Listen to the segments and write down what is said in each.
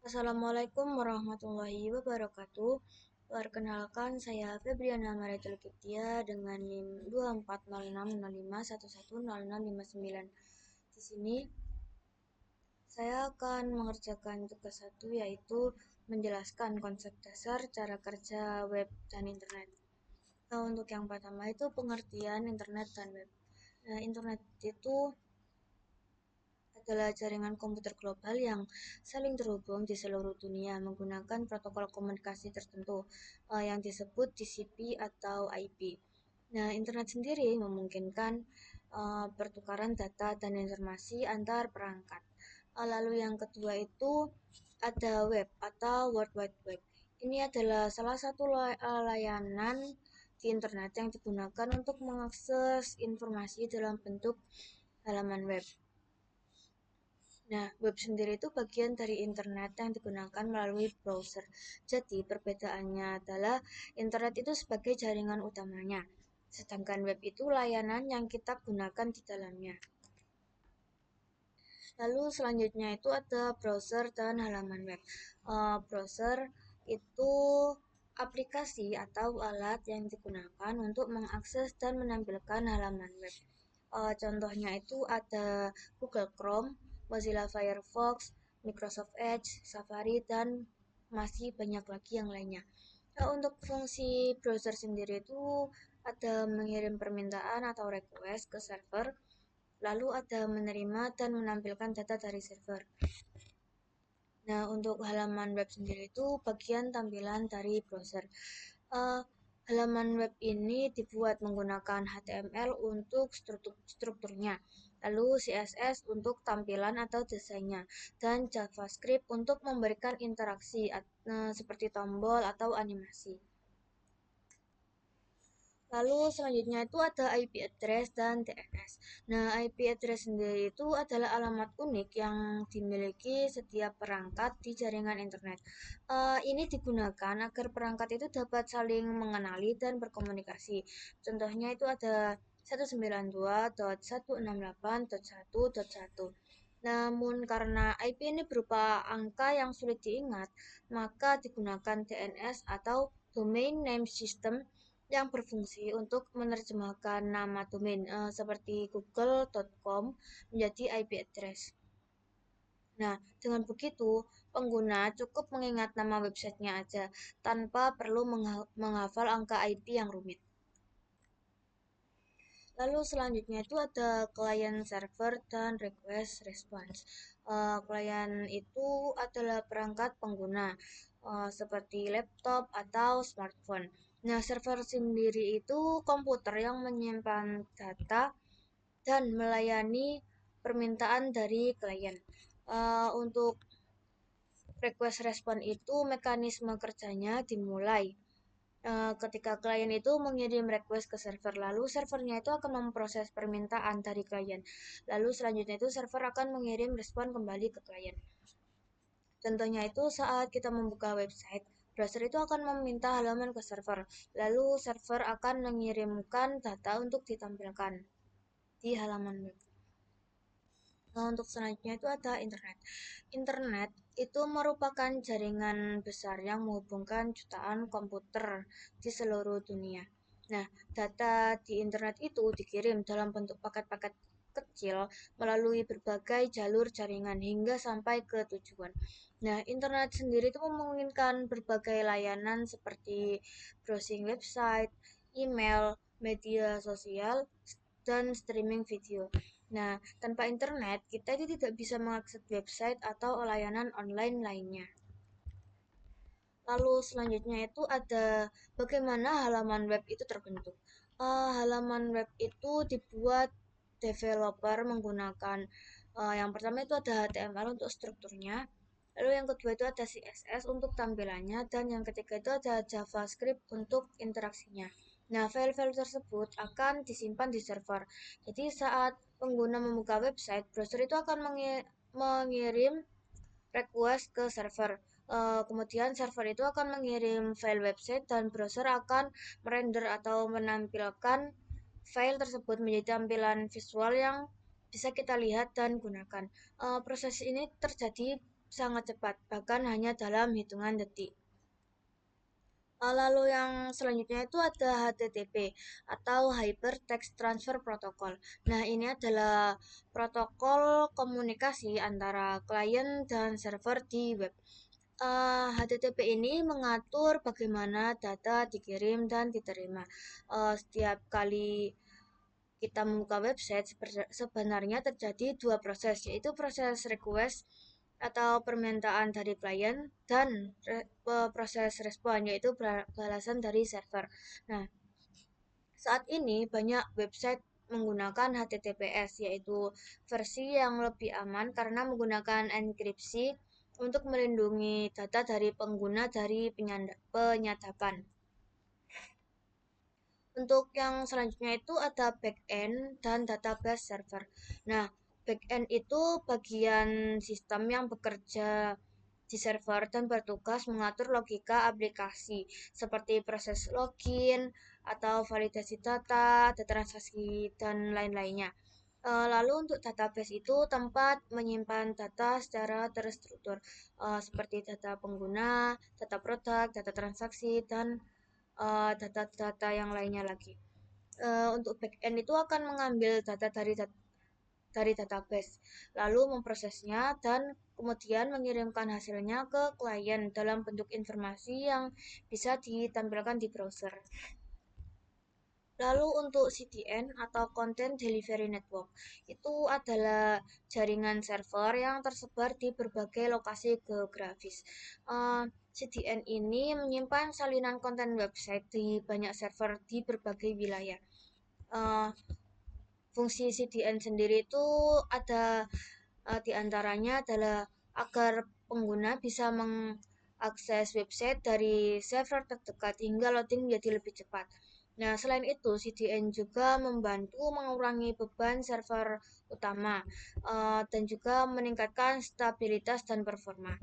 Assalamualaikum warahmatullahi wabarakatuh. Perkenalkan, saya Febriana Maritul Kiptia dengan NIM 240605110059. Di sini saya akan mengerjakan tugas satu, yaitu menjelaskan konsep dasar cara kerja web dan internet. Nah, untuk yang pertama itu pengertian internet dan web. Nah, internet itu adalah jaringan komputer global yang saling terhubung di seluruh dunia menggunakan protokol komunikasi tertentu yang disebut TCP atau IP. Nah, internet sendiri memungkinkan pertukaran data dan informasi antar perangkat. Lalu yang kedua itu ada web atau World Wide Web. Ini adalah salah satu layanan di internet yang digunakan untuk mengakses informasi dalam bentuk halaman web. Nah, web sendiri itu bagian dari internet yang digunakan melalui browser. Jadi, perbedaannya adalah internet itu sebagai jaringan utamanya, sedangkan web itu layanan yang kita gunakan di dalamnya. Lalu selanjutnya itu ada browser dan halaman web. Browser itu aplikasi atau alat yang digunakan untuk mengakses dan menampilkan halaman web. Contohnya itu ada Google Chrome, Mozilla Firefox, Microsoft Edge, Safari, dan masih banyak lagi yang lainnya. Untuk fungsi browser sendiri itu ada mengirim permintaan atau request ke server, lalu ada menerima dan menampilkan data dari server. Nah, untuk halaman web sendiri itu bagian tampilan dari browser. Uh, Halaman web ini dibuat menggunakan HTML untuk strukturnya, lalu CSS untuk tampilan atau desainnya, dan JavaScript untuk memberikan interaksi seperti tombol atau animasi. Lalu selanjutnya itu ada IP address dan DNS. Nah, IP address sendiri itu adalah alamat unik yang dimiliki setiap perangkat di jaringan internet. Ini digunakan agar perangkat itu dapat saling mengenali dan berkomunikasi. Contohnya itu ada 192.168.1.1. Namun karena IP ini berupa angka yang sulit diingat, maka digunakan DNS atau Domain Name System yang berfungsi untuk menerjemahkan nama domain seperti google.com menjadi IP address. Nah, dengan begitu, pengguna cukup mengingat nama websitenya aja tanpa perlu menghafal angka IP yang rumit. Lalu selanjutnya itu ada client server dan request response. Client itu adalah perangkat pengguna seperti laptop atau smartphone. Nah, server sendiri itu komputer yang menyimpan data dan melayani permintaan dari klien. Untuk request respon itu mekanisme kerjanya dimulai ketika klien itu mengirim request ke server, lalu servernya itu akan memproses permintaan dari klien. Lalu selanjutnya itu server akan mengirim respon kembali ke klien. Contohnya itu saat kita membuka website, browser itu akan meminta halaman ke server, lalu server akan mengirimkan data untuk ditampilkan di halaman web. Nah, untuk selanjutnya itu ada internet. Internet itu merupakan jaringan besar yang menghubungkan jutaan komputer di seluruh dunia. Nah, data di internet itu dikirim dalam bentuk paket-paket kecil melalui berbagai jalur jaringan hingga sampai ke tujuan. Nah, internet sendiri itu memungkinkan berbagai layanan seperti browsing website, email, media sosial, dan streaming video. Nah, tanpa internet, kita itu tidak bisa mengakses website atau layanan online lainnya. Lalu selanjutnya itu ada bagaimana halaman web itu terbentuk. Halaman web itu dibuat developer menggunakan yang pertama itu ada HTML untuk strukturnya, lalu yang kedua itu ada CSS untuk tampilannya, dan yang ketiga itu ada JavaScript untuk interaksinya. Nah, file-file tersebut akan disimpan di server. Jadi saat pengguna membuka website, browser itu akan mengirim request ke server. Kemudian server itu akan mengirim file website dan browser akan merender atau menampilkan file tersebut menjadi tampilan visual yang bisa kita lihat dan gunakan. Proses ini terjadi sangat cepat, bahkan hanya dalam hitungan detik. Lalu yang selanjutnya itu ada HTTP atau Hypertext Transfer Protocol. Nah, ini adalah protokol komunikasi antara klien dan server di web. HTTP ini mengatur bagaimana data dikirim dan diterima. Setiap kali kita membuka website, sebenarnya terjadi dua proses, yaitu proses request atau permintaan dari klien dan proses respon, yaitu balasan dari server. Nah, saat ini banyak website menggunakan HTTPS, yaitu versi yang lebih aman karena menggunakan enkripsi untuk melindungi data dari pengguna dari penyadapan. Untuk yang selanjutnya itu ada backend dan database server. Nah, backend itu bagian sistem yang bekerja di server dan bertugas mengatur logika aplikasi seperti proses login atau validasi data, data transaksi, dan lain-lainnya. Lalu untuk database itu tempat menyimpan data secara terstruktur, seperti data pengguna, data produk, data transaksi, dan data-data yang lainnya lagi. Untuk backend itu akan mengambil data dari database, lalu memprosesnya dan kemudian mengirimkan hasilnya ke klien dalam bentuk informasi yang bisa ditampilkan di browser. Lalu untuk CDN atau Content Delivery Network, itu adalah jaringan server yang tersebar di berbagai lokasi geografis. CDN ini menyimpan salinan konten website di banyak server di berbagai wilayah. Uh, Fungsi CDN sendiri itu ada di antaranya adalah agar pengguna bisa mengakses website dari server terdekat hingga loading menjadi lebih cepat. Nah, selain itu, CDN juga membantu mengurangi beban server utama dan juga meningkatkan stabilitas dan performa.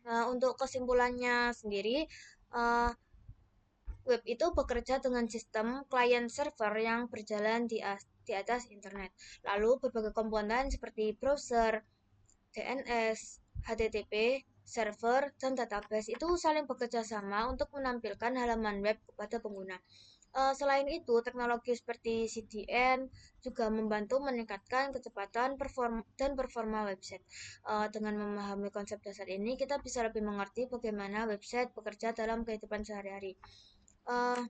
Nah, untuk kesimpulannya sendiri, uh, web itu bekerja dengan sistem client server yang berjalan di atas internet. Lalu berbagai komponen seperti browser, DNS, HTTP, server, dan database itu saling bekerja sama untuk menampilkan halaman web kepada pengguna. Selain itu, teknologi seperti CDN juga membantu meningkatkan kecepatan dan performa website. Dengan memahami konsep dasar ini, kita bisa lebih mengerti bagaimana website bekerja dalam kehidupan sehari-hari. Uh,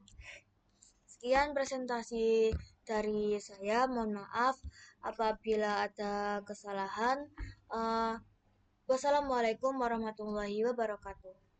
Sekian presentasi dari saya. Mohon maaf apabila ada kesalahan. Uh, Wassalamualaikum warahmatullahi wabarakatuh.